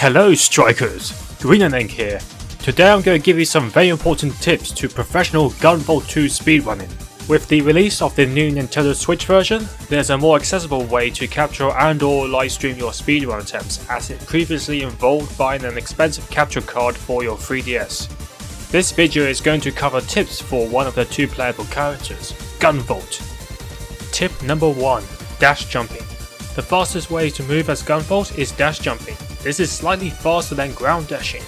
Hello Strikers, Greenerning here. Today I'm going to give you some very important tips to professional Gunvolt 2 speedrunning. With the release of the new Nintendo Switch version, there's a more accessible way to capture and or livestream your speedrun attempts, as it previously involved buying an expensive capture card for your 3DS. This video is going to cover tips for one of the two playable characters, Gunvolt. Tip number 1. Dash jumping. The fastest way to move as Gunvolt is dash jumping. This is slightly faster than ground dashing.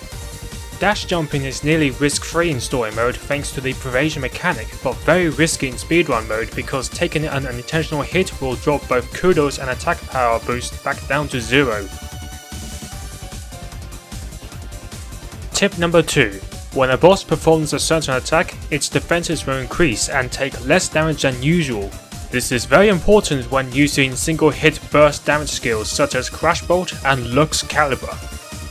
Dash jumping is nearly risk-free in story mode thanks to the privation mechanic, but very risky in speedrun mode because taking an unintentional hit will drop both kudos and attack power boost back down to 0. Tip number 2. When a boss performs a certain attack, its defenses will increase and take less damage than usual. This is very important when using single hit burst damage skills such as Crash Bolt and Lux Caliber.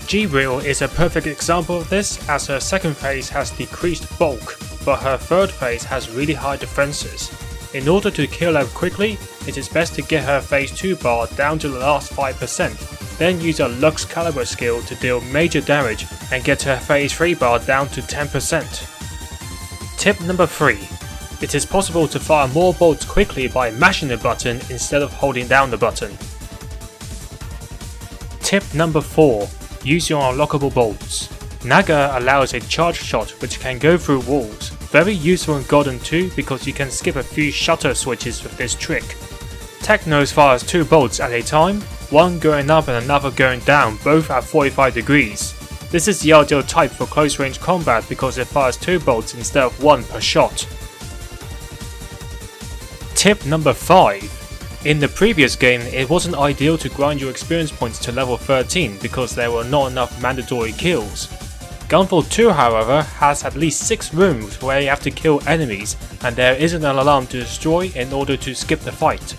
G-Real is a perfect example of this, as her second phase has decreased bulk, but her third phase has really high defenses. In order to kill her quickly, it is best to get her phase 2 bar down to the last 5%, then use a Lux Caliber skill to deal major damage and get her phase 3 bar down to 10%. Tip number 3. It is possible to fire more bolts quickly by mashing the button instead of holding down the button. Tip number 4. Use your unlockable bolts. Naga allows a charge shot which can go through walls. Very useful in Golden 2 because you can skip a few shutter switches with this trick. Technos fires 2 bolts at a time, one going up and another going down, both at 45 degrees. This is the ideal type for close range combat because it fires 2 bolts instead of 1 per shot. Tip number 5. In the previous game, it wasn't ideal to grind your experience points to level 13 because there were not enough mandatory kills. Gunvolt 2, however, has at least 6 rooms where you have to kill enemies, and there isn't an alarm to destroy in order to skip the fight.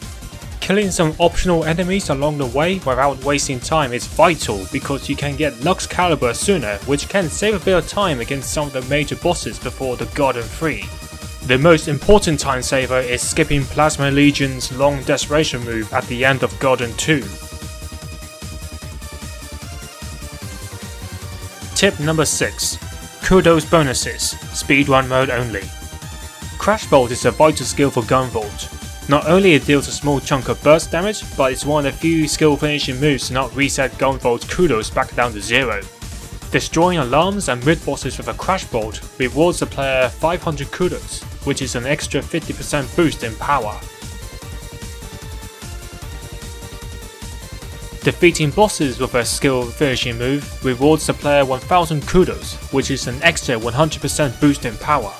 Killing some optional enemies along the way without wasting time is vital because you can get Lux Caliber sooner, which can save a bit of time against some of the major bosses before the Garden 3. The most important time saver is skipping Plasma Legion's long desperation move at the end of Garden 2. Tip number 6. Kudos bonuses, speedrun mode only. Crash Bolt is a vital skill for Gunvolt. Not only it deals a small chunk of burst damage, but it's one of the few skill finishing moves to not reset Gunvolt's kudos back down to 0. Destroying alarms and mid-bosses with a Crash Bolt rewards the player 500 kudos, which is an extra 50% boost in power. Defeating bosses with a skill finishing move rewards the player 1000 kudos, which is an extra 100% boost in power.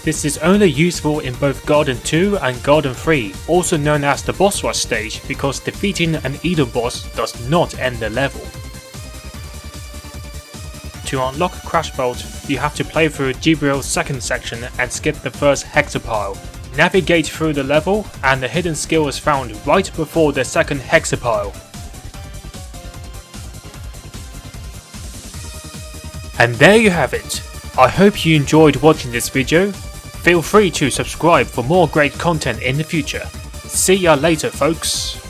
This is only useful in both Garden 2 and Garden 3, also known as the boss rush stage, because defeating an Eden boss does not end the level. To unlock Crash Bolt, you have to play through G-Real's second section and skip the first hexapile. Navigate through the level, and the hidden skill is found right before the second hexapile. And there you have it. I hope you enjoyed watching this video. Feel free to subscribe for more great content in the future. See ya later, folks.